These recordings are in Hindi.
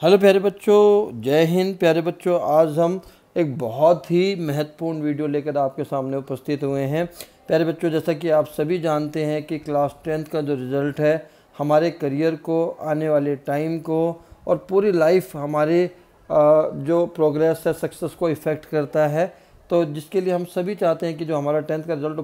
हेलो प्यारे बच्चों, जय हिंद। प्यारे बच्चों, आज हम एक बहुत ही महत्वपूर्ण वीडियो लेकर आपके सामने उपस्थित हुए हैं। प्यारे बच्चों, जैसा कि आप सभी जानते हैं कि क्लास 10th का जो रिज़ल्ट है हमारे करियर को, आने वाले टाइम को और पूरी लाइफ हमारे जो प्रोग्रेस है, सक्सेस को इफ़ेक्ट करता है। तो जिसके लिए हम सभी चाहते हैं कि जो हमारा 10th का रिज़ल्ट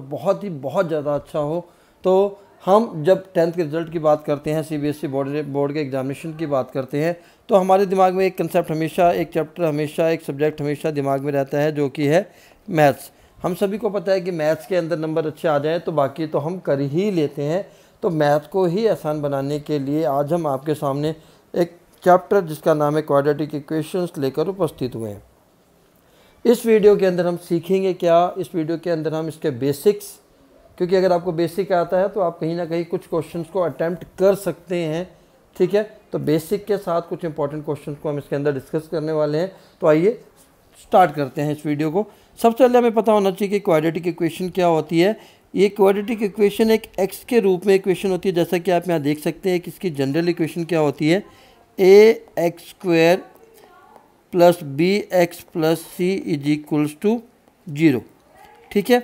बहुत ज़्यादा अच्छा हो। तो हम जब 10th के रिज़ल्ट की बात करते हैं, सीबीएसई बोर्ड के एग्जामिनेशन की बात करते हैं, तो हमारे दिमाग में एक कंसेप्ट हमेशा, एक चैप्टर हमेशा, एक सब्जेक्ट हमेशा दिमाग में रहता है, जो कि है मैथ्स। हम सभी को पता है कि मैथ्स के अंदर नंबर अच्छे आ जाएँ तो बाकी तो हम कर ही लेते हैं। तो मैथ को ही आसान बनाने के लिए आज हम आपके सामने एक चैप्टर जिसका नाम है क्वाड्रेटिक इक्वेशंस लेकर उपस्थित हुए हैं। इस वीडियो के अंदर हम सीखेंगे क्या? इस वीडियो के अंदर हम इसके बेसिक्स, क्योंकि अगर आपको बेसिक आता है तो आप कहीं ना कहीं कुछ क्वेश्चंस को अटेम्प्ट कर सकते हैं। ठीक है, तो बेसिक के साथ कुछ इंपॉर्टेंट क्वेश्चंस को हम इसके अंदर डिस्कस करने वाले हैं। तो आइए स्टार्ट करते हैं इस वीडियो को। सबसे पहले हमें पता होना चाहिए कि क्वाड्रेटिक इक्वेशन क्या होती है। ये क्वाड्रेटिक इक्वेशन एक एक्स के रूप में इक्वेशन होती है। जैसा कि आप यहाँ देख सकते हैं कि इसकी जनरल इक्वेशन क्या होती है, a x square plus b x plus c is equals to 0। ठीक है,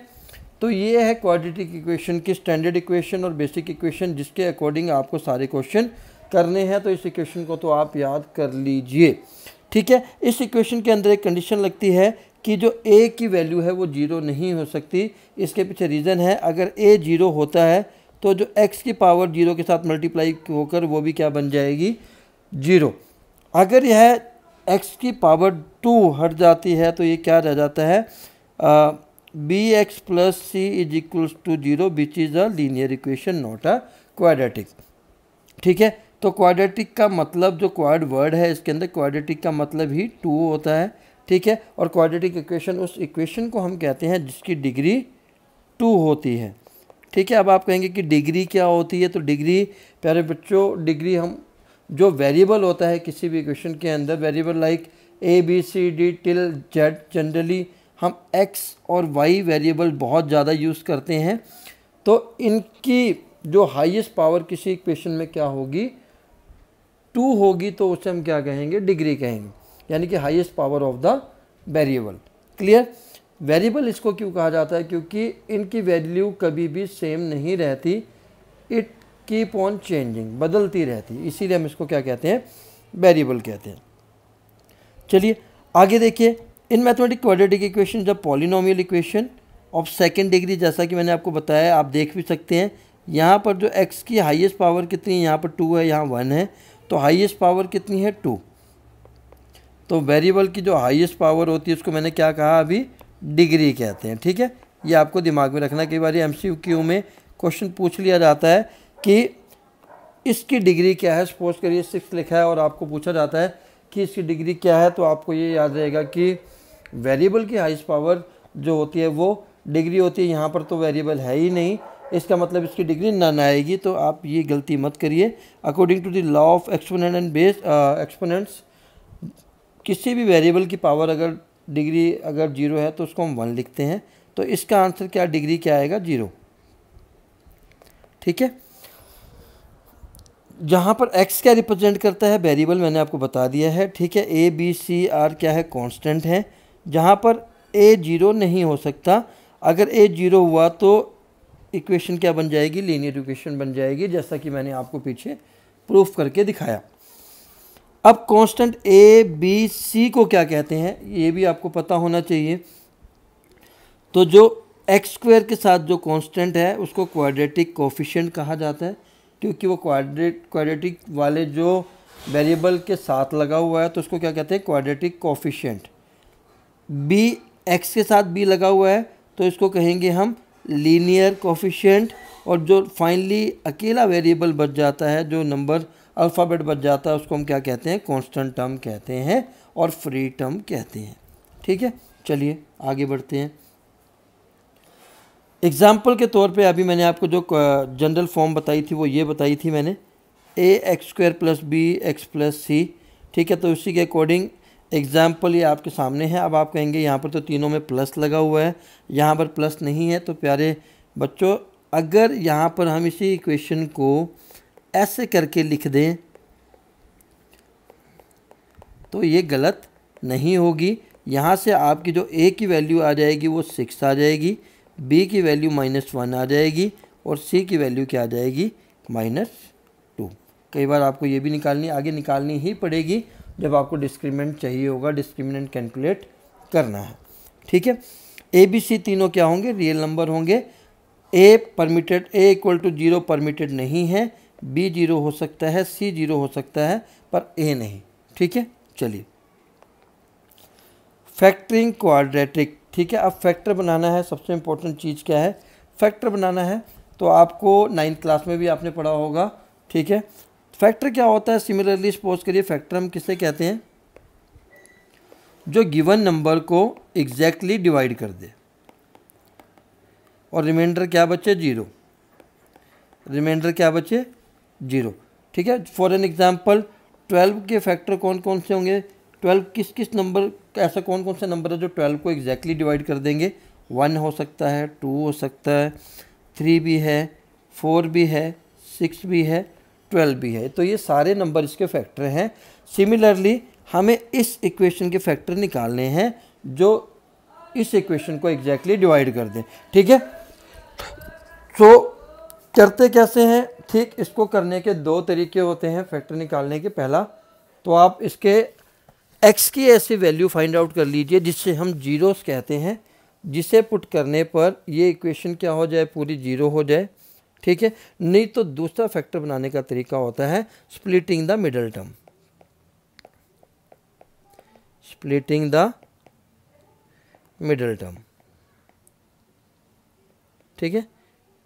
तो ये है क्वाड्रेटिक इक्वेशन की स्टैंडर्ड इक्वेशन और बेसिक इक्वेशन, जिसके अकॉर्डिंग आपको सारे क्वेश्चन करने हैं। तो इस इक्वेशन को तो आप याद कर लीजिए। ठीक है, इस इक्वेशन के अंदर एक कंडीशन लगती है कि जो a की वैल्यू है वो 0 नहीं हो सकती। इसके पीछे रीज़न है, अगर a 0 होता है तो जो x की पावर 0 के साथ मल्टीप्लाई होकर वो भी क्या बन जाएगी, 0। अगर यह x की पावर 2 हट जाती है तो ये क्या रह जाता है, b x plus c is equals to 0 which is a linear equation, not a quadratic. ठीक है, तो क्वाड्रेटिक का मतलब, जो क्वाड वर्ड है इसके अंदर क्वाड्रेटिक का मतलब ही 2 होता है। ठीक है, और क्वाड्रेटिक इक्वेशन उस इक्वेशन को हम कहते हैं जिसकी डिग्री 2 होती है। ठीक है, अब आप कहेंगे कि डिग्री क्या होती है। तो डिग्री, प्यारे बच्चों, डिग्री हम जो वेरिएबल होता है किसी भी इक्वेशन के अंदर, variable like a b c d till z, generally हम x और y वेरिएबल बहुत ज़्यादा यूज़ करते हैं। तो इनकी जो हाईएस्ट पावर किसी इक्वेशन में क्या होगी, 2 होगी, तो उसे हम क्या कहेंगे, डिग्री कहेंगे, यानी कि highest power of the variable. Clear? Variable इसको क्यों कहा जाता है, क्योंकि इनकी वैल्यू कभी भी सेम नहीं रहती, इट कीप ऑन चेंजिंग, बदलती रहती, इसीलिए हम इसको क्या कहते हैं, वेरिएबल कहते हैं। चलिए आगे देखिए, इन मैथमेटिक क्वाड्रेटिक इक्वेशन जब polynomial equation of second degree, जैसा कि मैंने आपको बताया, आप देख भी सकते हैं यहाँ पर जो x की हाईएस्ट पावर कितनी है, यहाँ पर 2 है, यहाँ 1 है, तो हाईएस्ट पावर कितनी है, 2। तो वेरिएबल की जो हाईएस्ट पावर होती है उसको मैंने क्या कहा अभी, डिग्री कहते हैं। ठीक है, ये आपको दिमाग में रखना। कई बार MCQ में क्वेश्चन पूछ लिया जाता है कि इसकी डिग्री क्या है। सपोज करिए 6 लिखा है और आपको पूछा जाता है कि इसकी डिग्री क्या है, तो आपको ये याद रहेगा कि वेरिएबल की हाईएस्ट पावर जो होती है वो डिग्री होती है। यहाँ पर तो वेरिएबल है ही नहीं, इसका मतलब इसकी डिग्री नन आएगी। तो आप ये गलती मत करिए। According to the law of exponent and base exponents, किसी भी वेरिएबल की पावर अगर डिग्री अगर 0 है तो उसको हम 1 लिखते हैं। तो इसका आंसर क्या, डिग्री क्या आएगा, 0। ठीक है, जहाँ पर x क्या रिप्रेजेंट करता है, वेरिएबल मैंने आपको बता दिया है। ठीक है, a b c r क्या है, कांस्टेंट है। जहाँ पर a 0 नहीं हो सकता, अगर a 0 हुआ तो इक्वेशन क्या बन जाएगी, लीनियर इक्वेशन बन जाएगी, जैसा कि मैंने आपको पीछे प्रूफ करके दिखाया। अब कांस्टेंट a b c को क्या कहते हैं, ये भी आपको पता होना चाहिए। तो जो एक्स स्क्वायर के साथ जो कांस्टेंट है उसको क्वाड्रेटिक कोफिशिएंट कहा जाता है, क्योंकि वो क्वाड्रेटिक वाले जो वेरिएबल के साथ लगा हुआ है, तो उसको क्या कहते हैं, क्वाड्रेटिक कोफिशिएंट। बी एक्स के साथ बी लगा हुआ है तो इसको कहेंगे हम लीनियर कोफिशिएंट। और जो फाइनली अकेला वेरिएबल बच जाता है, जो नंबर अल्फ़ाबेट बच जाता है, उसको हम क्या कहते हैं, कांस्टेंट टर्म कहते हैं और फ्री टर्म कहते हैं। ठीक है, चलिए आगे बढ़ते हैं। एग्जाम्पल के तौर पे अभी मैंने आपको जो जनरल फॉर्म बताई थी वो ये बताई थी मैंने, a x square plus b x plus c. ठीक है, तो उसी के अकॉर्डिंग एग्जाम्पल ये आपके सामने है। अब आप कहेंगे यहाँ पर तो तीनों में प्लस लगा हुआ है, यहाँ पर प्लस नहीं है। तो प्यारे बच्चों, अगर यहाँ पर हम इसी इक्वेशन को ऐसे करके लिख दें, तो ये गलत नहीं होगी। यहाँ से आपकी जो a की वैल्यू आ जाएगी वो 6 आ जाएगी, b की वैल्यू -1 आ जाएगी और c की वैल्यू क्या आ जाएगी -2। कई बार आपको ये भी निकालनी, आगे निकालनी ही पड़ेगी जब आपको डिस्क्रिमिनेंट चाहिए होगा, डिस्क्रिमिनेंट कैलकुलेट करना है। ठीक है, ए बी सी तीनों क्या होंगे, रियल नंबर होंगे। A permitted, a equal to 0 permitted नहीं है, बी 0 हो सकता है, सी 0 हो सकता है, पर ए नहीं। ठीक है, चलिए फैक्टरिंग क्वाड्रेटिक। ठीक है, अब फैक्टर बनाना है। सबसे इम्पोर्टेंट चीज़ क्या है, फैक्टर बनाना है। तो आपको 9th क्लास में भी आपने पढ़ा होगा। ठीक है, फैक्टर क्या होता है, सिमिलरली सपोज करिए फैक्टर हम किसे कहते हैं, जो गिवन नंबर को एग्जैक्टली डिवाइड कर दे और रिमाइंडर क्या बचे 0, रिमाइंडर क्या बचे 0। ठीक है, फॉर एन एग्जांपल 12 के फैक्टर कौन कौन से होंगे, 12 किस किस नंबर, ऐसा कौन कौन से नंबर है जो 12 को एग्जैक्टली डिवाइड कर देंगे। 1 हो सकता है, 2 हो सकता है, 3 भी है, 4 भी है, 6 भी है, 12 भी है। तो ये सारे नंबर इसके फैक्टर हैं। सिमिलरली हमें इस इक्वेशन के फैक्टर निकालने हैं जो इस इक्वेशन को एग्जैक्टली डिवाइड कर दें। ठीक है, तो करते कैसे हैं, ठीक इसको करने के 2 तरीके होते हैं फैक्टर निकालने के। पहला तो आप इसके x की ऐसी वैल्यू फाइंड आउट कर लीजिए जिससे हम जीरोस कहते हैं, जिसे पुट करने पर ये इक्वेशन क्या हो जाए, पूरी 0 हो जाए। ठीक है, नहीं तो दूसरा फैक्टर बनाने का तरीका होता है splitting the middle term, splitting the middle term. ठीक है,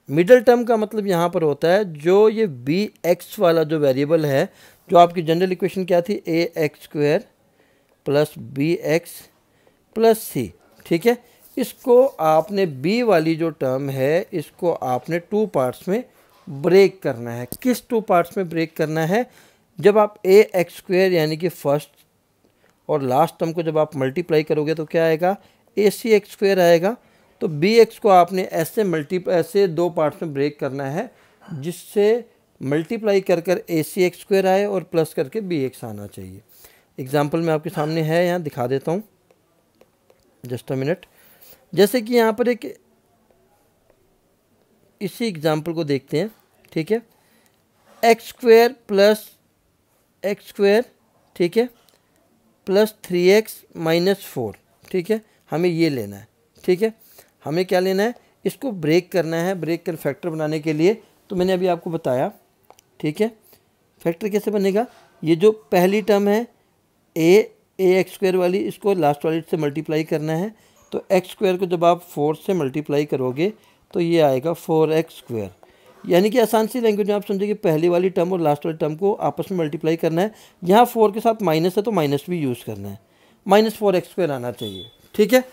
मिडल टर्म का मतलब यहाँ पर होता है जो ये बी एक्स वाला जो वेरिएबल है, जो आपकी जनरल इक्वेशन क्या थी, a x square plus b x plus c. ठीक है, इसको आपने बी वाली जो टर्म है इसको आपने 2 पार्ट्स में ब्रेक करना है। किस 2 पार्ट्स में ब्रेक करना है, जब आप ए एक्स स्क्वायर यानी कि फर्स्ट और लास्ट टर्म को जब आप मल्टीप्लाई करोगे तो क्या आएगा, ए सी एक्स स्क्वायर आएगा। तो बी एक्स को आपने ऐसे 2 पार्ट्स में ब्रेक करना है जिससे मल्टीप्लाई कर कर ए सी एक्स स्क्वायर आए और प्लस करके बी एक्स आना चाहिए। एग्जाम्पल में आपके सामने है, यहाँ दिखा देता हूँ, जस्ट अ मिनट। जैसे कि यहाँ पर एक इसी एग्जाम्पल को देखते हैं। ठीक है, x square plus x square, ठीक है, प्लस 3x माइनस 4। ठीक है, हमें ये लेना है। ठीक है, हमें क्या लेना है, इसको ब्रेक करना है। ब्रेक कर फैक्टर बनाने के लिए तो मैंने अभी आपको बताया। ठीक है, फैक्टर कैसे बनेगा, ये जो पहली टर्म है ए एक्स स्क्वायर वाली, इसको लास्ट वाली से मल्टीप्लाई करना है। तो एक्स स्क्वायर को जब आप 4 से मल्टीप्लाई करोगे तो ये आएगा 4x स्क्वायर। यानी कि आसान सी लैंग्वेज में आप समझे कि पहली वाली टर्म और लास्ट वाली टर्म को आपस में मल्टीप्लाई करना है। यहाँ 4 के साथ माइनस है तो माइनस भी यूज़ करना है, -4x स्क्वायर आना चाहिए। ठीक है,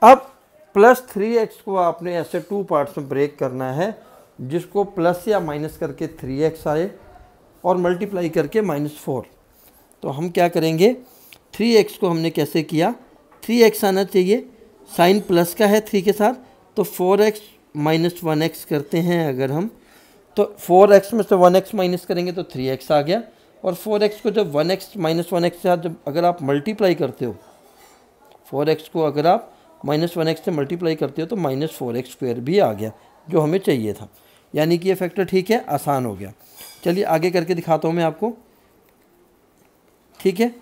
अब प्लस 3x को आपने ऐसे 2 पार्ट्स में ब्रेक करना है, जिसको प्लस या माइनस करके 3x आए और मल्टीप्लाई करके -4। तो हम क्या करेंगे, 3x को हमने कैसे किया, 3x आना चाहिए, साइन प्लस का है 3 के साथ, तो 4x माइनस 1x करते हैं अगर हम, तो 4x में से 1x माइनस करेंगे तो 3x आ गया। और 4x को जब 1x माइनस 1x के साथ जब अगर आप मल्टीप्लाई करते हो, 4x को अगर आप -1x से मल्टीप्लाई करते हो तो -4x स्क्वायर भी आ गया जो हमें चाहिए था। यानी कि ये फैक्टर ठीक है, आसान हो गया। चलिए आगे करके दिखाता हूँ मैं आपको। ठीक है,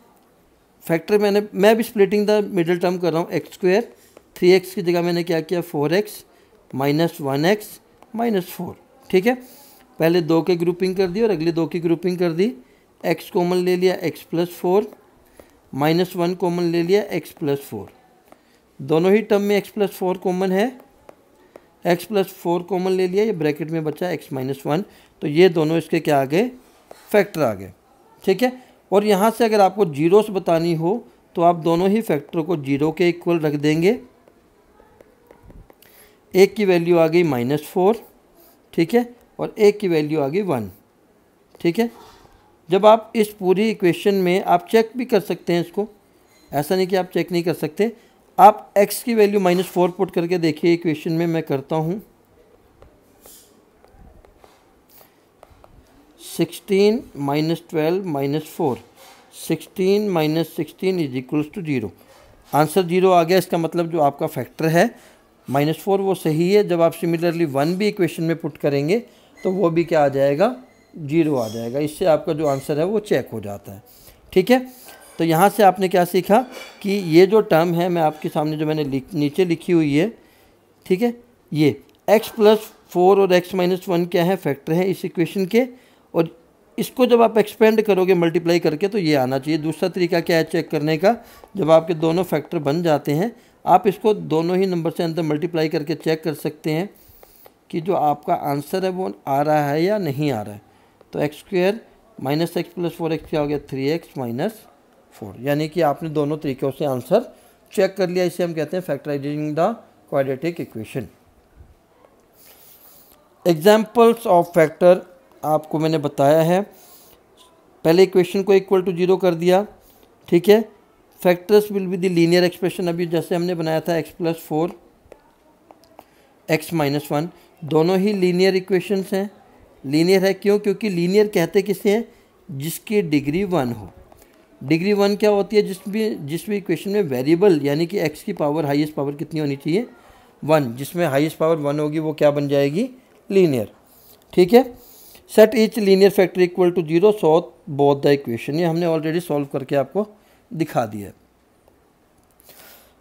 फैक्टर मैं भी स्प्लिटिंग द मिडिल टर्म कर रहा हूँ। एक्स स्क्वायर 3x की जगह मैंने क्या किया, 4x माइनस 1x माइनस 4। ठीक है, पहले 2 की ग्रुपिंग कर दी और अगले 2 की ग्रुपिंग कर दी। x कॉमन ले लिया, x प्लस 4, -1 कॉमन ले लिया, x प्लस 4। दोनों ही टर्म में x प्लस 4 कॉमन है, x प्लस 4 कॉमन ले लिया, ये ब्रैकेट में बचा x माइनस 1। तो ये दोनों इसके क्या आ गए, फैक्टर आ गए। ठीक है, और यहाँ से अगर आपको जीरोस बतानी हो तो आप दोनों ही फैक्टर को 0 के इक्वल रख देंगे। एक की वैल्यू आ गई -4, ठीक है, और एक की वैल्यू आ गई 1। ठीक है, जब आप इस पूरी इक्वेशन में आप चेक भी कर सकते हैं इसको, ऐसा नहीं कि आप चेक नहीं कर सकते। आप x की वैल्यू -4 पुट करके देखिए इक्वेशन में, मैं करता हूँ। 16 -12 -4, 16 minus 16 is equals to 0। Answer 0 आ गया। इसका मतलब जो आपका फैक्टर है -4 वो सही है। जब आप सिमिलरली 1 भी इक्वेशन में पुट करेंगे तो वो भी क्या आ जाएगा, 0 आ जाएगा। इससे आपका जो आंसर है वो चेक हो जाता है। ठीक है, तो यहाँ से आपने क्या सीखा कि ये जो टर्म है मैं आपके सामने जो मैंने नीचे लिखी हुई है, ठीक है, ये x+4 और x-1 क्या है, फैक्टर है इस इक्वेशन के, और इसको जब आप एक्सपेंड करोगे मल्टीप्लाई करके तो ये आना चाहिए। दूसरा तरीका क्या है चेक करने का, जब आपके दोनों फैक्टर बन जाते हैं आप इसको दोनों ही नंबर से अंदर मल्टीप्लाई करके चेक कर सकते हैं कि जो आपका आंसर है वो आ रहा है या नहीं आ रहा है। तो x² माइनस x+4x क्या हो गया, 3x - 4, यानी कि आपने दोनों तरीक़ों से आंसर चेक कर लिया। इसे हम कहते हैं factorising the quadratic equation. Examples of factor आपको मैंने बताया है। पहले इक्वेशन को इक्वल टू 0 कर दिया, ठीक है। Factors will be the linear expression, अभी जैसे हमने बनाया था x+4 x-1, दोनों ही लीनियर इक्वेशंस हैं। लीनियर है क्यों, क्योंकि लीनियर कहते किसे हैं, जिसकी डिग्री 1 हो। डिग्री 1 क्या होती है, जिस भी इक्वेशन में वेरिएबल यानी कि x की पावर हाईएस्ट पावर कितनी होनी चाहिए, 1, जिसमें हाईएस्ट पावर 1 होगी वो क्या बन जाएगी, लीनियर। ठीक है, set each linear factor equal to 0 solve both the equation, ये हमने ऑलरेडी सॉल्व करके आपको दिखा दिया है।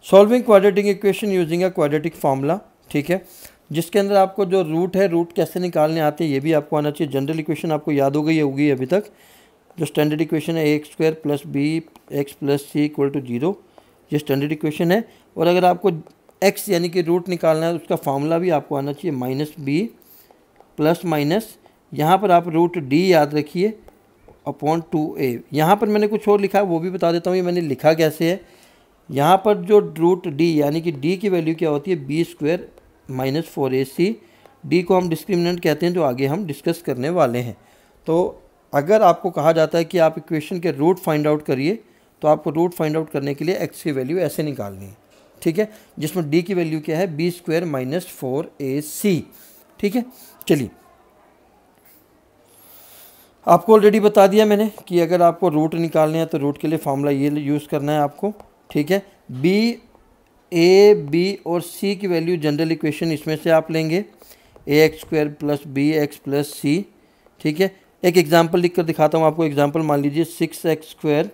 Solving quadratic equation using a quadratic formula, ठीक है, जिसके अंदर आपको जो रूट है, रूट कैसे निकालने आते हैं ये भी आपको आना चाहिए। जनरल इक्वेशन आपको याद हो गई होगी अभी तक, जो स्टैंडर्ड इक्वेशन है ax² + bx + c = 0, ये स्टैंडर्ड इक्वेशन है। और अगर आपको x यानी कि रूट निकालना है तो उसका फार्मूला भी आपको आना चाहिए, -b ± यहाँ पर आप √d याद रखिए अपॉन 2a। यहाँ पर मैंने कुछ और लिखा है वो भी बता देता हूँ, ये मैंने लिखा कैसे है। यहाँ पर जो √d यानी कि d की वैल्यू क्या होती है, b² - 4ac। d को हम डिस्क्रिमिनेंट कहते हैं, जो आगे हम डिस्कस करने वाले हैं। तो अगर आपको कहा जाता है कि आप इक्वेशन के रूट फाइंड आउट करिए, तो आपको रूट फाइंड आउट करने के लिए x की वैल्यू ऐसे निकालनी है, ठीक है, जिसमें d की वैल्यू क्या है, b² - 4ac। ठीक है, चलिए आपको ऑलरेडी बता दिया मैंने कि अगर आपको रूट निकालने हैं तो रूट के लिए फार्मूला ये यूज़ करना है आपको, ठीक है। b, a, b और c की वैल्यू जनरल इक्वेशन इसमें से आप लेंगे, ax² + bx + c, ठीक है। एक एग्जांपल लिखकर दिखाता हूँ आपको। एग्जांपल मान लीजिए 6x²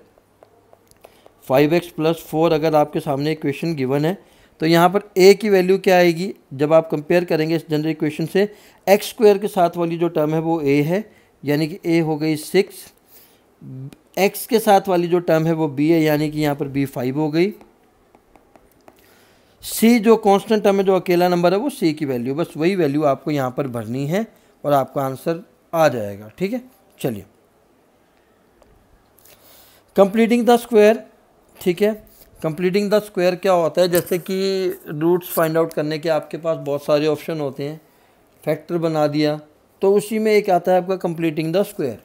5x + 4 अगर आपके सामने इक्वेशन गिवन है, तो यहाँ पर a की वैल्यू क्या आएगी, जब आप कंपेयर करेंगे इस जनरल इक्वेशन से, x² के साथ वाली जो टर्म है वो a है, यानी कि a हो गई 6, x के साथ वाली जो टर्म है वो b है, यानी कि यहाँ पर b 5 हो गई। c जो कांस्टेंट टर्म है, जो अकेला नंबर है, वो c की वैल्यू, बस वही वैल्यू आपको यहाँ पर भरनी है और आपका आंसर आ जाएगा। ठीक है, चलिए कंप्लीटिंग द स्क्वायर, ठीक है। कंप्लीटिंग द स्क्वायर क्या होता है, जैसे कि रूट्स फाइंड आउट करने के आपके पास बहुत सारे ऑप्शन होते हैं। फैक्टर बना दिया तो उसी में एक आता है आपका कंप्लीटिंग द स्क्वायर,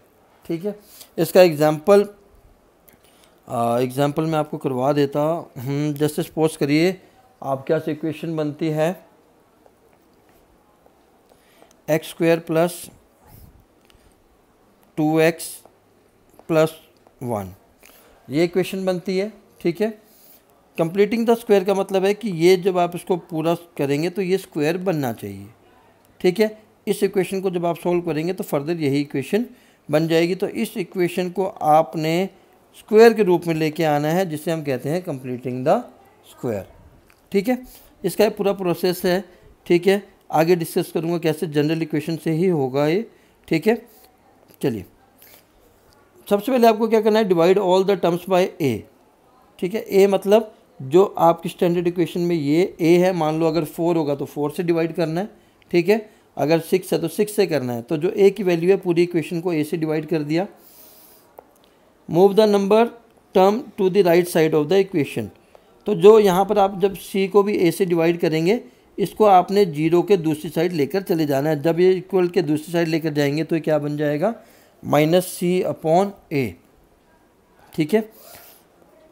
ठीक है। इसका एग्जांपल मैं आपको करवा देता हूँ। जैसे सपोज करिए आपके पास इक्वेशन बनती है x² + 2x + 1, ये इक्वेशन बनती है, ठीक है। कंप्लीटिंग द स्क्वायर का मतलब है कि ये जब आप इसको पूरा करेंगे तो ये स्क्वायर बनना चाहिए, ठीक है। इस इक्वेशन को जब आप सोल्व करेंगे तो फर्दर यही इक्वेशन बन जाएगी। तो इस इक्वेशन को आपने स्क्वायर के रूप में लेके आना है, जिसे हम कहते हैं कंप्लीटिंग द स्क्वायर, ठीक है। इसका पूरा प्रोसेस है, ठीक है, आगे डिस्कस करूँगा कैसे, जनरल इक्वेशन से ही होगा ये, ठीक है। चलिए सबसे पहले आपको क्या करना है, divide all the terms by a, ठीक है। a मतलब जो आपकी स्टैंडर्ड इक्वेशन में ये a है, मान लो अगर 4 होगा तो 4 से डिवाइड करना है, ठीक है। अगर 6 है तो 6 से करना है। तो जो a की वैल्यू है पूरी इक्वेशन को a से डिवाइड कर दिया। Move the number term to the right side of the equation, तो जो यहाँ पर आप जब c को भी a से डिवाइड करेंगे, इसको आपने 0 के दूसरी साइड लेकर चले जाना है। जब ये इक्वल के दूसरी साइड लेकर जाएंगे तो क्या बन जाएगा, -c/a, ठीक है।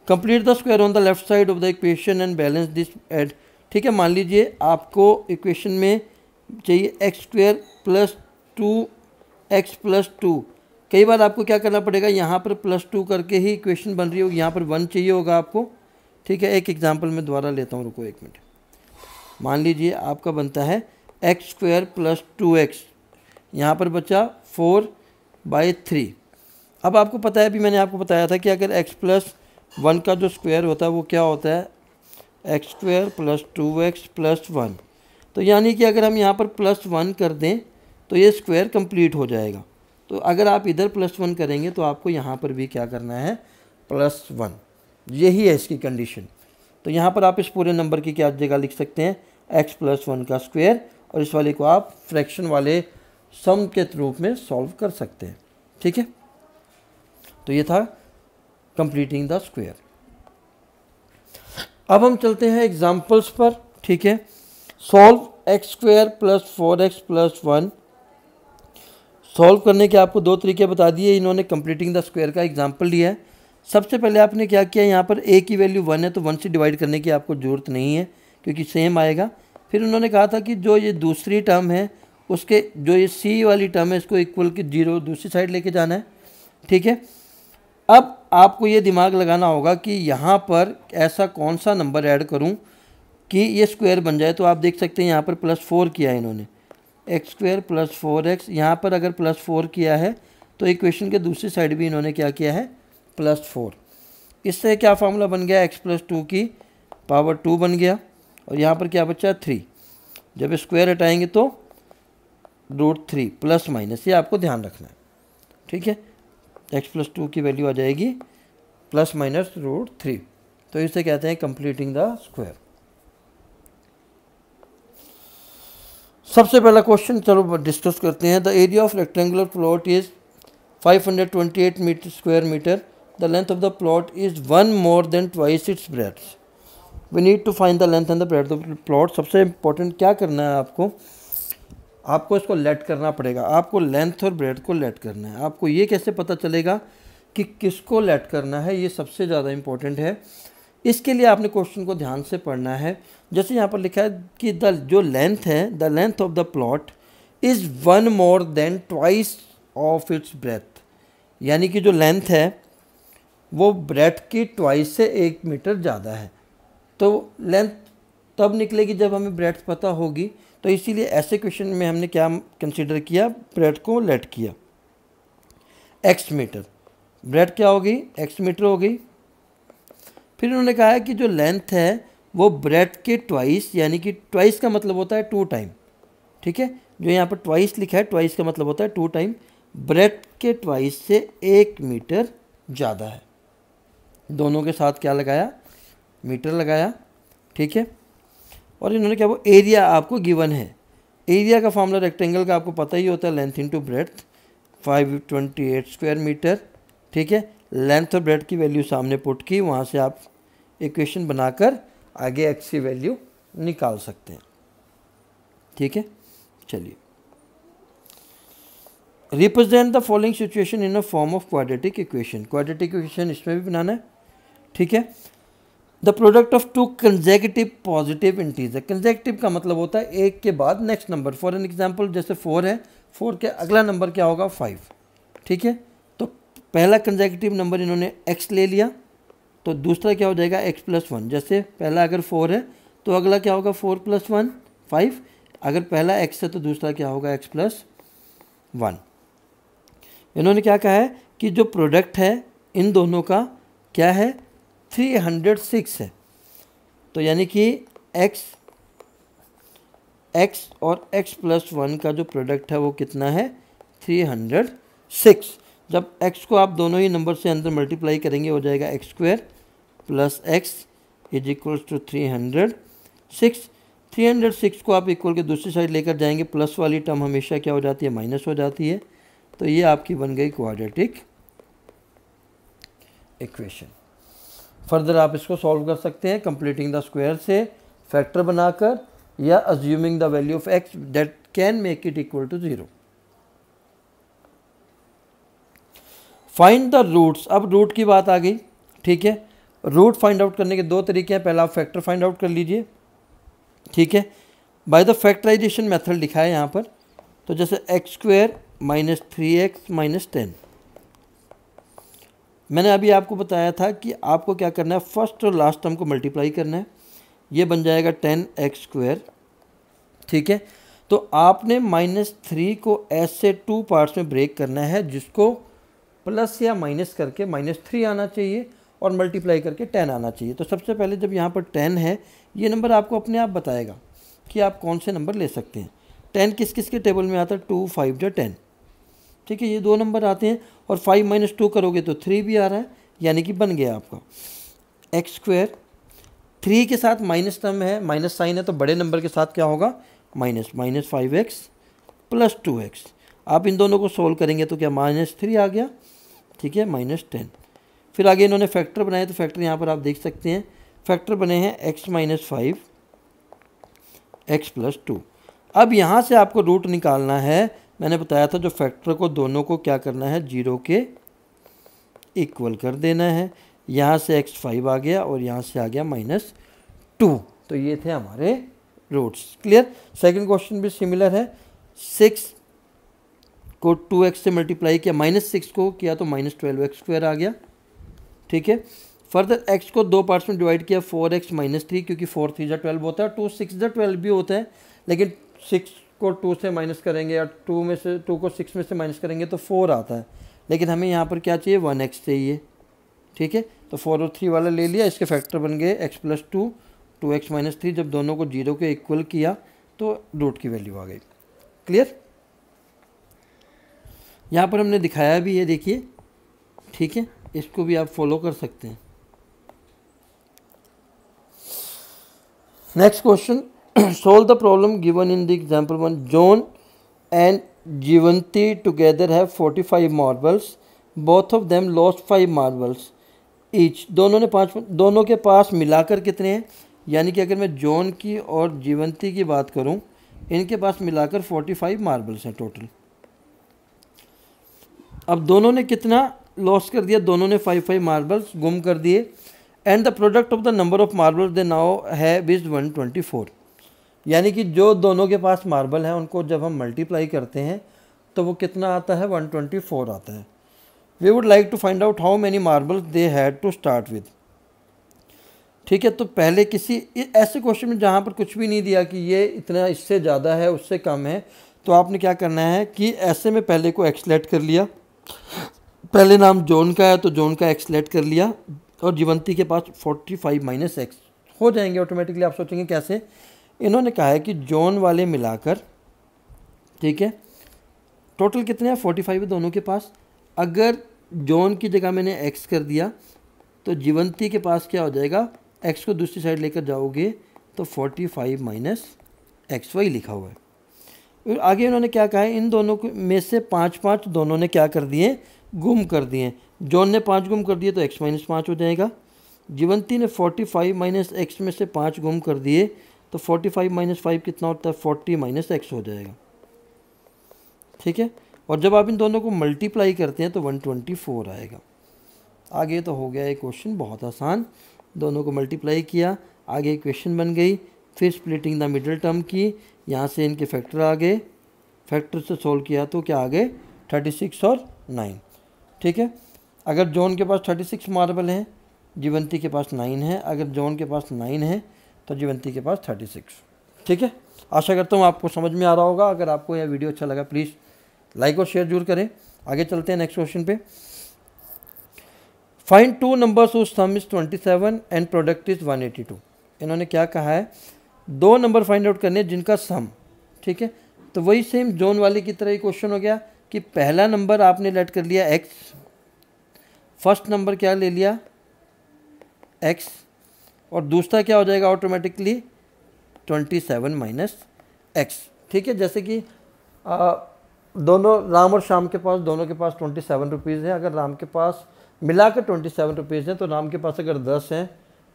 Complete the square on the left side of the equation and balance this eight, ठीक है। मान लीजिए आपको इक्वेशन में चाहिए x² + 2x + 2, कई बार आपको क्या करना पड़ेगा, यहाँ पर +2 करके ही इक्वेशन बन रही होगी, यहाँ पर 1 चाहिए होगा आपको। ठीक है, एक एग्जांपल मैं दोबारा लेता हूँ, रुको 1 मिनट। मान लीजिए आपका बनता है x² + 2x, यहाँ पर बचा 4/3। अब आपको पता है, अभी मैंने आपको बताया था कि अगर x + 1 का जो स्क्वायर होता है वो क्या होता है, x² + 2x + 1। तो यानी कि अगर हम यहाँ पर +1 कर दें तो ये स्क्वायर कंप्लीट हो जाएगा। तो अगर आप इधर +1 करेंगे तो आपको यहाँ पर भी क्या करना है, +1। यही है इसकी कंडीशन। तो यहाँ पर आप इस पूरे नंबर की क्या जगह लिख सकते हैं, x + 1 का स्क्वायर, और इस वाले को आप फ्रैक्शन वाले सम के रूप में सॉल्व कर सकते हैं। ठीक है, तो ये था कंप्लीटिंग द स्क्वायर। अब हम चलते हैं एग्जाम्पल्स पर। ठीक है, सॉल्व x² + 4x + 1। सॉल्व करने के आपको 2 तरीके बता दिए इन्होंने, कंप्लीटिंग द स्क्वायर का एग्जाम्पल लिया है। सबसे पहले आपने क्या किया, यहाँ पर a की वैल्यू 1 है तो 1 से डिवाइड करने की आपको ज़रूरत नहीं है क्योंकि सेम आएगा। फिर उन्होंने कहा था कि जो ये दूसरी टर्म है उसके जो ये c वाली टर्म है इसको इक्वल के 0 दूसरी साइड लेके जाना है। ठीक है, अब आपको ये दिमाग लगाना होगा कि यहाँ पर ऐसा कौन सा नंबर ऐड करूँ कि ये स्क्वायर बन जाए। तो आप देख सकते हैं यहाँ पर +4 किया है इन्होंने, x² + 4x। यहाँ पर अगर +4 किया है तो इक्वेशन के दूसरी साइड भी इन्होंने क्या किया है, +4। इससे क्या फार्मूला बन गया, x + 2 की पावर 2 बन गया, और यहाँ पर क्या बचा 3। जब स्क्वायर हटाएंगे तो √3 प्लस माइनस, ये आपको ध्यान रखना है। ठीक है, x + 2 की वैल्यू आ जाएगी ± √3। तो इसे कहते हैं कंप्लीटिंग द स्क्वायर। सबसे पहला क्वेश्चन चलो डिस्कस करते हैं। The area of rectangular plot is 528 square metre. The length of the plot is 1 more than twice its breadth. We need to find the length and the breadth of the plot. सबसे इम्पोर्टेंट क्या करना है आपको इसको लेट करना पड़ेगा। आपको लेंथ और ब्रेड को लेट करना है। आपको ये कैसे पता चलेगा कि किसको लेट करना है, ये सबसे ज़्यादा इम्पोर्टेंट है। इसके लिए आपने क्वेश्चन को ध्यान से पढ़ना है। जैसे यहाँ पर लिखा है कि जो लेंथ है, the length of the plot is 1 more than twice of its breath, यानी कि जो लेंथ है वो ब्रेथ की ट्वाइस से 1 मीटर ज़्यादा है। तो लेंथ तब निकलेगी जब हमें ब्रेथ पता होगी। तो इसीलिए ऐसे क्वेश्चन में हमने क्या कंसीडर किया, ब्रेथ को लेट किया। x मीटर, ब्रेथ क्या होगी, x मीटर हो गई। फिर उन्होंने कहा है कि जो लेंथ है वो ब्रेथ के ट्वाइस, यानी कि ट्वाइस का मतलब होता है 2 टाइम। ठीक है, जो यहाँ पर ट्वाइस लिखा है, ट्वाइस का मतलब होता है 2 टाइम, ब्रेथ के ट्वाइस से 1 मीटर ज़्यादा है। दोनों के साथ क्या लगाया, मीटर लगाया। ठीक है, और इन्होंने क्या, वो एरिया आपको गिवन है। एरिया का फॉर्मूला रेक्टेंगल का आपको पता ही होता है, length into breadth, 528 square metre. ठीक है, लेंथ और ब्रेथ की वैल्यू सामने पुट की, वहाँ से आप इक्वेशन बनाकर आगे एक्स की वैल्यू निकाल सकते हैं। ठीक है, चलिए, represent the following situation in a form of quadratic equation. Quadratic equation इसमें भी बनाना है। ठीक है, the product of 2 consecutive positive integer. Consecutive का मतलब होता है एक के बाद next number. For an example जैसे 4 है, 4 के अगला नंबर क्या होगा, 5। ठीक है, तो पहला कंसेक्यूटिव नंबर इन्होंने x ले लिया, तो दूसरा क्या हो जाएगा x + 1। जैसे पहला अगर 4 है तो अगला क्या होगा, 4 + 1 5। अगर पहला x है तो दूसरा क्या होगा, x + 1। इन्होंने क्या कहा है कि जो प्रोडक्ट है इन दोनों का क्या है, 306 है। तो यानी कि x और x + 1 का जो प्रोडक्ट है वो कितना है, 306। जब x को आप दोनों ही नंबर से अंदर मल्टीप्लाई करेंगे हो जाएगा x² + x = 306। 306 को आप इक्वल के दूसरी साइड लेकर जाएंगे, प्लस वाली टर्म हमेशा क्या हो जाती है, माइनस हो जाती है। तो ये आपकी बन गई क्वाड्रेटिक इक्वेशन। फर्दर आप इसको सॉल्व कर सकते हैं कंप्लीटिंग द स्क्वायर से, फैक्टर बनाकर, या assuming the value of x that can make it equal to 0। Find the roots. अब रूट की बात आ गई। ठीक है, रूट फाइंड आउट करने के 2 तरीके हैं। पहला आप फैक्टर फाइंड आउट कर लीजिए। ठीक है, बाय द फैक्टराइजेशन मेथड लिखा है यहाँ पर। तो जैसे x² - 3x - 10, मैंने अभी आपको बताया था कि आपको क्या करना है, फर्स्ट और लास्ट टर्म को मल्टीप्लाई करना है, ये बन जाएगा 10x²। ठीक है, तो आपने -3 को ऐसे 2 पार्ट्स में ब्रेक करना है, जिसको प्लस या माइनस करके -3 आना चाहिए और मल्टीप्लाई करके 10 आना चाहिए। तो सबसे पहले जब यहाँ पर 10 है, ये नंबर आपको अपने आप बताएगा कि आप कौन से नंबर ले सकते हैं। 10 किस किस के टेबल में आता है, 2 5 जो 10। ठीक है, ये 2 नंबर आते हैं और 5 - 2 करोगे तो 3 भी आ रहा है, यानी कि बन गया आपका x²। 3 के साथ माइनस टर्म है, माइनस साइन है, तो बड़े नंबर के साथ क्या होगा, -5x + 2x। आप इन दोनों को सोल्व करेंगे तो क्या -3 आ गया। ठीक है, -10। फिर आगे इन्होंने फैक्टर बनाए, तो फैक्टर यहाँ पर आप देख सकते हैं, फैक्टर बने हैं x - 5 x + 2। अब यहाँ से आपको रूट निकालना है। मैंने बताया था जो फैक्टर को दोनों को क्या करना है, 0 के इक्वल कर देना है। यहाँ से x 5 आ गया और यहाँ से आ गया -2। तो ये थे हमारे रूट्स। क्लियर। सेकंड क्वेश्चन भी सिमिलर है। 6 को 2x से मल्टीप्लाई किया, -6 को किया तो -12x² आ गया। ठीक है, फर्दर x को 2 पार्ट्स में डिवाइड किया, 4x - 3, क्योंकि 4 3 = 12 होता है, 2 6 = 12 भी होता है, लेकिन 6 को 2 से माइनस करेंगे या 2 को 6 में से माइनस करेंगे तो 4 आता है, लेकिन हमें यहाँ पर क्या चाहिए, 1x चाहिए। ठीक है, तो 4 और 3 वाला ले लिया, इसके फैक्टर बन गए x + 2, 2x - 3। जब दोनों को 0 के इक्वल किया तो रूट की वैल्यू आ गई। क्लियर। यहाँ पर हमने दिखाया भी है, देखिए। ठीक है, इसको भी आप फॉलो कर सकते हैं। Next question, solve the problem given in the example 1. John and Jivanti together have 45 marbles. Both of them lost 5 marbles each. दोनों के पास मिलाकर कितने हैं, यानी कि अगर मैं जॉन की और जीवंती की बात करूं, इनके पास मिलाकर 45 मार्बल्स हैं टोटल। अब दोनों ने कितना लॉस कर दिया, दोनों ने 5 मार्बल्स गुम कर दिए। And the product of the number of marbles they now have is 124। यानी कि जो दोनों के पास मार्बल हैं उनको जब हम मल्टीप्लाई करते हैं तो वो कितना आता है, 124 आता है। We would like to find out how many marbles they had to start with. ठीक है, तो पहले किसी ऐसे क्वेश्चन में जहाँ पर कुछ भी नहीं दिया कि ये इतना इससे ज़्यादा है उससे कम है, तो आपने क्या करना है कि ऐसे में पहले को एक्सलेट कर लिया। पहले नाम जॉन का है तो जॉन का एक्सलेट कर लिया, और जीवंती के पास 45 - x हो जाएंगे ऑटोमेटिकली। आप सोचेंगे कैसे, इन्होंने कहा है कि जॉन वाले मिलाकर, ठीक है, टोटल कितने हैं, 45 है दोनों के पास। अगर जॉन की जगह मैंने x कर दिया तो जीवंती के पास क्या हो जाएगा, x को दूसरी साइड लेकर जाओगे तो 45 - x वही लिखा हुआ है। आगे इन्होंने क्या कहा है, इन दोनों में से 5 दोनों ने क्या कर दिए, गुम कर दिए। जॉन ने 5 गुम कर दिए तो x - 5 हो जाएगा। जीवंती ने 45 - x में से 5 गुम कर दिए तो 45 - 5 कितना होता है, 40 - x हो जाएगा। ठीक है, और जब आप इन दोनों को मल्टीप्लाई करते हैं तो 124 आएगा। आगे तो हो गया ये क्वेश्चन बहुत आसान, दोनों को मल्टीप्लाई किया, आगे इक्वेशन बन गई। फिर स्प्लिटिंग द मिडिल टर्म की, यहाँ से इनके फैक्टर आ गए, फैक्टर से सोल्व किया तो क्या आ गए, 36 और 9। ठीक है, अगर जॉन के पास 36 मार्बल हैं, जीवंती के पास 9 है। अगर जॉन के पास 9 है तो जीवंती के पास 36। ठीक है, आशा करता हूँ आपको समझ में आ रहा होगा। अगर आपको यह वीडियो अच्छा लगा प्लीज़ लाइक और शेयर जरूर करें। आगे चलते हैं नेक्स्ट क्वेश्चन पे। Find 2 numbers whose sum is 27 and product is 182। इन्होंने क्या कहा है, 2 नंबर फाइंड आउट करने जिनका सम। ठीक है, तो वही सेम जॉन वाले की तरह ही क्वेश्चन हो गया कि पहला नंबर आपने लेट कर लिया x, फर्स्ट नंबर क्या ले लिया x, और दूसरा क्या हो जाएगा ऑटोमेटिकली 27 - x। ठीक है, जैसे कि दोनों राम और श्याम के पास, दोनों के पास 27 रुपीज़ है। अगर राम के पास मिलाकर 27 रुपीज़ हैं तो राम के पास अगर 10 हैं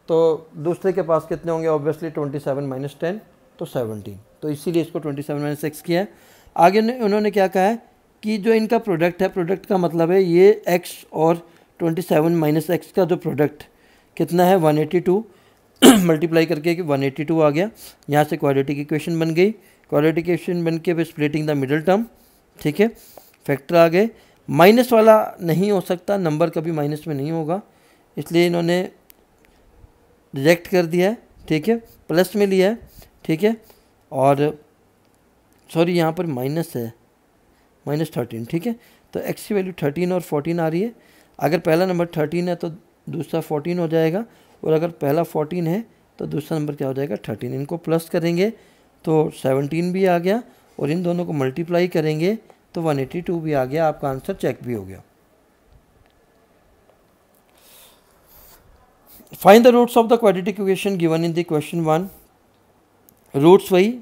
तो दूसरे के पास कितने होंगे, ऑब्वियसली 27 - 10 तो 17। तो इसीलिए इसको 27 - x किया है। आगे उन्होंने क्या कहा है कि जो इनका प्रोडक्ट है, प्रोडक्ट का मतलब है ये x और 27 - x का जो प्रोडक्ट कितना है 182 मल्टीप्लाई करके 182 आ गया। यहाँ से क्वाड्रेटिक इक्वेशन बन गई। क्वाड्रेटिक इक्वेशन बन के फिर स्प्लिटिंग द मिडिल टर्म। ठीक है, फैक्टर आ गए। माइनस वाला नहीं हो सकता, नंबर कभी माइनस में नहीं होगा, इसलिए इन्होंने रिजेक्ट कर दिया है, ठीक है, प्लस में लिया है, ठीक है। और सॉरी यहाँ पर माइनस है, -13, ठीक है। तो x की वैल्यू 13 और 14 आ रही है। अगर पहला नंबर 13 है तो दूसरा 14 हो जाएगा, और अगर पहला 14 है तो दूसरा नंबर क्या हो जाएगा 13। इनको प्लस करेंगे तो 17 भी आ गया, और इन दोनों को मल्टीप्लाई करेंगे तो 182 भी आ गया। आपका आंसर चेक भी हो गया। Find the roots of the quadratic equation given in the question 1। Roots वही,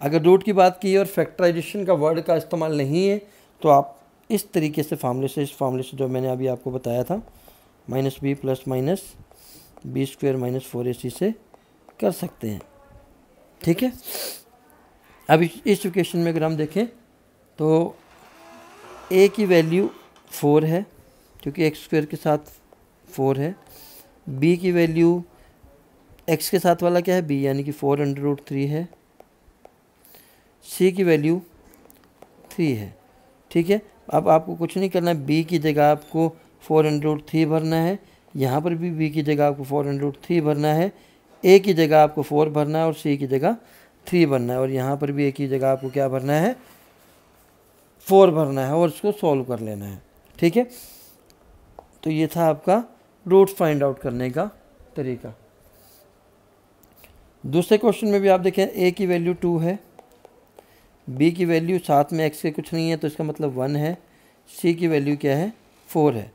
अगर रूट की बात की और फैक्टराइजेशन का वर्ड का इस्तेमाल नहीं है तो आप इस तरीके से फार्मूले से, इस फार्मूले से जो मैंने अभी आपको बताया था, -b plus minus b square minus 4ac से कर सकते हैं, ठीक है। अब इस इक्वेशन में अगर हम देखें तो a की वैल्यू 4 है क्योंकि x स्क्वायर के साथ 4 है, b की वैल्यू x के साथ वाला क्या है b, यानी कि 4√3 है, c की वैल्यू 3 है, ठीक है। अब आपको कुछ नहीं करना है, b की जगह आपको 4√3 भरना है, यहाँ पर भी b की जगह आपको 4√3 भरना है, a की जगह आपको 4 भरना है और c की जगह 3 भरना है, और यहाँ पर भी a की जगह आपको क्या भरना है 4 भरना है, और इसको सॉल्व कर लेना है, ठीक है। तो ये था आपका रूट्स फाइंड आउट करने का तरीका। दूसरे क्वेश्चन में भी आप देखें a की वैल्यू 2 है, b की वैल्यू साथ में x के कुछ नहीं है तो इसका मतलब 1 है, c की वैल्यू क्या है 4 है।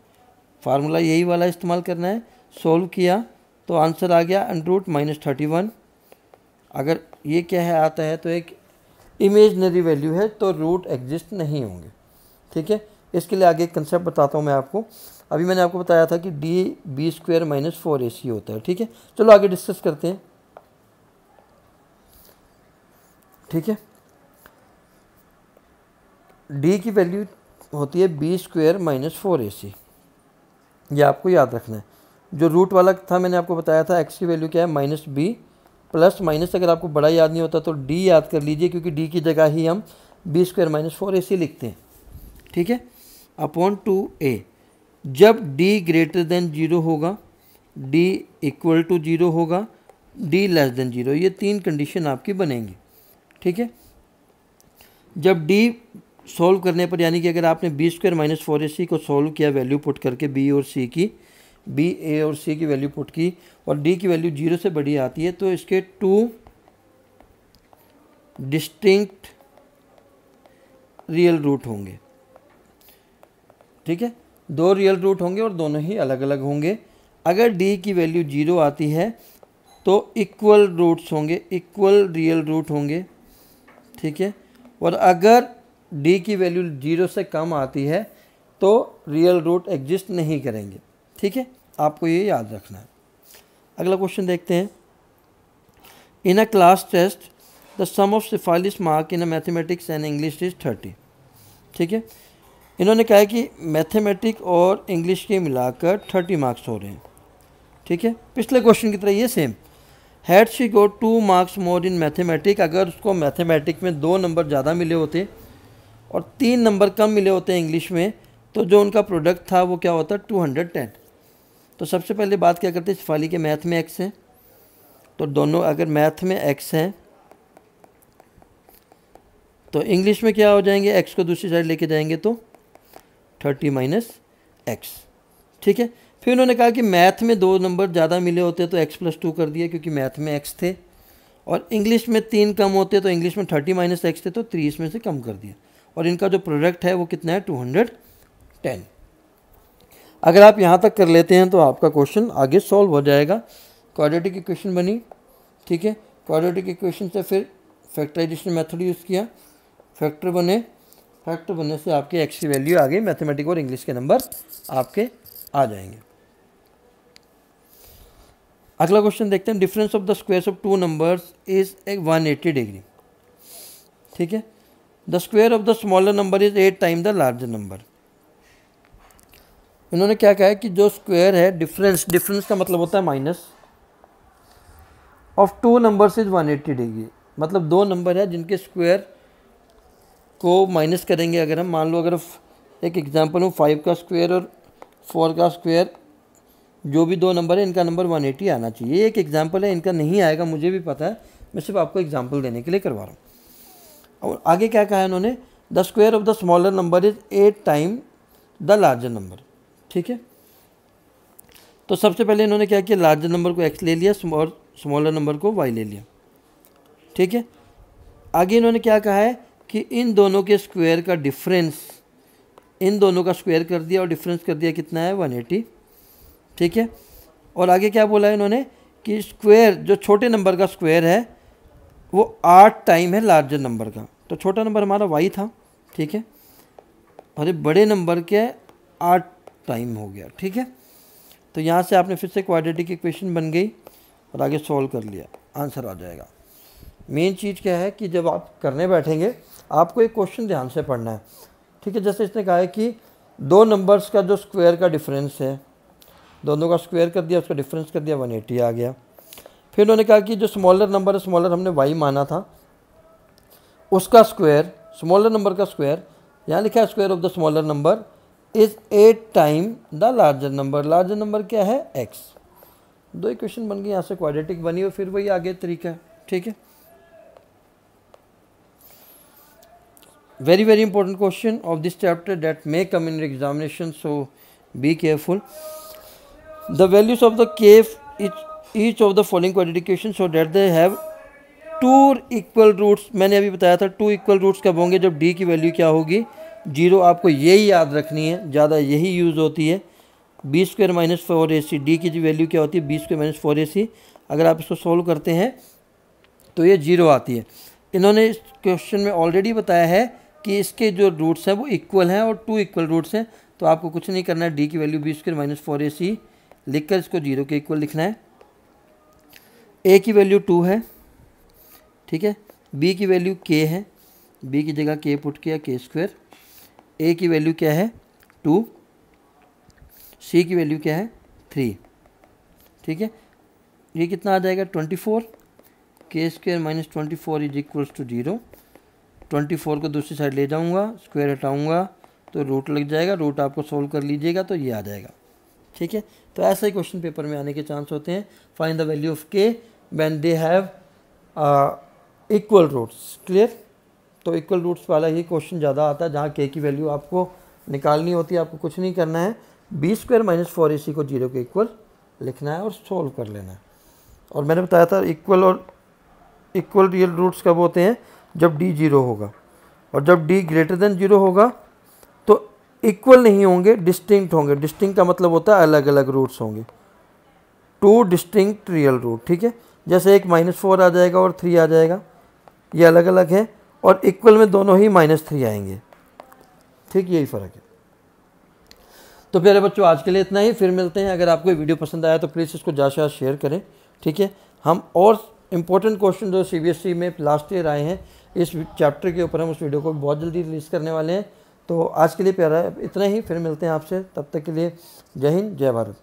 फार्मूला यही वाला इस्तेमाल करना है। सॉल्व किया तो आंसर आ गया √-31। अगर ये क्या है आता है तो एक इमेजनरी वैल्यू है तो रूट एग्जिस्ट नहीं होंगे, ठीक है। इसके लिए आगे एक कंसेप्ट बताता हूँ मैं आपको। अभी मैंने आपको बताया था कि b स्क्वायर माइनस 4ac होता है, ठीक है। चलो आगे डिस्कस करते हैं, ठीक है। d की वैल्यू होती है b स्क्वायर माइनस 4ac, ये आपको याद रखना है। जो रूट वाला था मैंने आपको बताया था x की वैल्यू क्या है -b प्लस माइनस, अगर आपको बड़ा याद नहीं होता तो d याद कर लीजिए क्योंकि d की जगह ही हम b स्क्वायर माइनस 4ac लिखते हैं, ठीक है, अपॉन 2a। जब d ग्रेटर देन 0 होगा, d इक्वल टू 0 होगा, d लेस देन 0, ये 3 कंडीशन आपकी बनेंगी, ठीक है। जब d सॉल्व करने पर, यानी कि अगर आपने b स्क्वायर माइनस 4ac को सॉल्व किया वैल्यू पुट करके b और c की, b a और c की वैल्यू पुट की, और d की वैल्यू 0 से बड़ी आती है तो इसके 2 डिस्टिंक्ट रियल रूट होंगे, ठीक है। 2 रियल रूट होंगे और दोनों ही अलग अलग होंगे। अगर d की वैल्यू 0 आती है तो इक्वल रूट्स होंगे, इक्वल रियल रूट होंगे, ठीक है। और अगर d की वैल्यू 0 से कम आती है तो रियल रूट एग्जिस्ट नहीं करेंगे, ठीक है। आपको ये याद रखना है। अगला क्वेश्चन देखते हैं। In a class test the sum of Shefali's mark in a mathematics and English is 30, ठीक है। इन्होंने कहा है कि मैथमेटिक और इंग्लिश के मिलाकर 30 मार्क्स हो रहे हैं, ठीक है। पिछले क्वेश्चन की तरह ये same. Had she got 2 marks more in mathematic, अगर उसको मैथमेटिक में 2 नंबर ज़्यादा मिले होते और 3 नंबर कम मिले होते हैं इंग्लिश में, तो जो उनका प्रोडक्ट था वो क्या होता 210। तो सबसे पहले बात क्या करते हैं, शिफाली के मैथ में x है, तो दोनों अगर मैथ में x हैं तो इंग्लिश में क्या हो जाएंगे, x को दूसरी साइड लेके जाएंगे तो 30 माइनस x, ठीक है। फिर उन्होंने कहा कि मैथ में 2 नंबर ज़्यादा मिले होते तो x + 2 कर दिया क्योंकि मैथ में x थे, और इंग्लिश में 3 कम होते तो इंग्लिश में 30 माइनस x थे तो 3 इसमें से कम कर दिया, और इनका जो प्रोडक्ट है वो कितना है 210। अगर आप यहाँ तक कर लेते हैं तो आपका क्वेश्चन आगे सॉल्व हो जाएगा। क्वाड्रेटिक इक्वेशन बनी, ठीक है। क्वाड्रेटिक इक्वेशन से फिर फैक्टराइजेशन मेथड यूज़ किया, फैक्टर बनने से आपके x की वैल्यू आ गई, मैथमेटिक और इंग्लिश के नंबर आपके आ जाएंगे। अगला क्वेश्चन देखते हैं। Difference of the squares of 2 numbers is 180 degree, ठीक है। The square of the smaller number is 8 time the larger number. इन्होंने क्या कहा है कि जो स्क्वायर है, डिफरेंस का मतलब होता है minus of 2 numbers is 180 degree, मतलब 2 नंबर है जिनके स्क्वायर को माइनस करेंगे। अगर हम मान लो अगर एक एग्जांपल हूँ 5 का स्क्वायर और 4 का स्क्वायर, जो भी दो नंबर है इनका नंबर 180 आना चाहिए। एक एग्जांपल है, इनका नहीं आएगा मुझे भी पता है, मैं सिर्फ आपको एग्जांपल देने के लिए करवा रहा हूँ। और आगे क्या कहा है उन्होंने, the square of the smaller number is 8 time the larger number. ठीक है, तो सबसे पहले इन्होंने क्या किया, लार्जर नंबर को x ले लिया और स्मॉलर नंबर को y ले लिया। ठीक है, आगे इन्होंने क्या कहा है कि इन दोनों के स्क्वायर का डिफरेंस, इन दोनों का स्क्वायर कर दिया और डिफरेंस कर दिया कितना है 180। ठीक है, और आगे क्या बोला है इन्होंने कि स्क्वायर, जो छोटे नंबर का स्क्वायर है वो 8 टाइम है लार्जर नंबर का। तो छोटा नंबर हमारा y था, ठीक है, और बड़े नंबर के 8 टाइम हो गया। ठीक है, तो यहाँ से आपने फिर से क्वाड्रेटिक इक्वेशन बन गई और आगे सॉल्व कर लिया, आंसर आ जाएगा। मेन चीज़ क्या है कि जब आप करने बैठेंगे आपको एक क्वेश्चन ध्यान से पढ़ना है। ठीक है, जैसे इसने कहा है कि दो नंबर्स का जो स्क्वायर का डिफरेंस है, दोनों का स्क्वायर कर दिया, उसका डिफरेंस कर दिया, 180 आ गया। फिर उन्होंने कहा कि जो स्मॉलर नंबर है, स्मॉलर हमने y माना था, उसका स्क्वायर, स्मॉलर नंबर का स्क्वायर, यहाँ लिखा है square of the smaller number is 8 time the larger number. Larger number क्या है, x। दो इक्वेशन बन गई, यहाँ से क्वाड्रेटिक बनी और फिर वही आगे तरीका है। ठीक है, very very important question of this chapter that may come in examination, so be careful. The values of the k each of the following quadratic equations so that they have to equal roots. मैंने अभी बताया था 2 इक्वल रूट्स कब होंगे, जब d की वैल्यू क्या होगी, 0। आपको यही याद रखनी है, ज़्यादा यही यूज़ होती है। b square minus 4ac, D की वैल्यू क्या होती है, b स्क्वायर माइनस 4ac। अगर आप इसको सोल्व करते हैं तो ये 0 आती है। इन्होंने इस क्वेश्चन में ऑलरेडी बताया है कि इसके जो रूट्स हैं वो इक्वल हैं और 2 इक्वल रूट्स हैं, तो आपको कुछ नहीं करना है, डी की value b square minus 4ac लिख कर इसको 0 के इक्वल लिखना है। a की वैल्यू 2 है, ठीक है, b की वैल्यू k है, b की जगह k पुट किया, k स्क्वायर। a की वैल्यू क्या है 2, c की वैल्यू क्या है 3। ठीक है, ये कितना आ जाएगा 24, k square minus 24 is equals to 0। 24 को दूसरी साइड ले जाऊंगा, स्क्वायर हटाऊंगा तो रूट लग जाएगा, रूट आपको सोल्व कर लीजिएगा तो ये आ जाएगा। ठीक है, तो ऐसा ही क्वेश्चन पेपर में आने के चांस होते हैं। Find the value of k when they have equal roots. Clear, तो इक्वल रूट्स वाला ही क्वेश्चन ज़्यादा आता है, जहाँ k की वैल्यू आपको निकालनी होती है। आपको कुछ नहीं करना है, b स्क्वायर माइनस 4ac को 0 के इक्वल लिखना है और सोल्व कर लेना है। और मैंने बताया था इक्वल और इक्वल रियल रूट्स कब होते हैं, जब d 0 होगा, और जब d ग्रेटर देन 0 होगा तो इक्वल नहीं होंगे, डिस्टिंक्ट होंगे। डिस्टिंक्ट का मतलब होता है अलग अलग रूट्स होंगे, 2 डिस्टिंक्ट रियल रूट। ठीक है, जैसे एक -4 आ जाएगा और 3 आ जाएगा, ये अलग अलग है, और इक्वल में दोनों ही -3 आएंगे। ठीक, यही फ़र्क है। तो प्यारे बच्चों, आज के लिए इतना ही, फिर मिलते हैं। अगर आपको वीडियो पसंद आया तो प्लीज़ इसको ज़्यादा शेयर करें। ठीक है, हम और इम्पोर्टेंट क्वेश्चन जो CBSE में लास्ट ईयर आए हैं इस चैप्टर के ऊपर, हम उस वीडियो को बहुत जल्दी रिलीज़ करने वाले हैं। तो आज के लिए प्यारा इतना ही, फिर मिलते हैं आपसे, तब तक के लिए जय हिंद, जय भारत।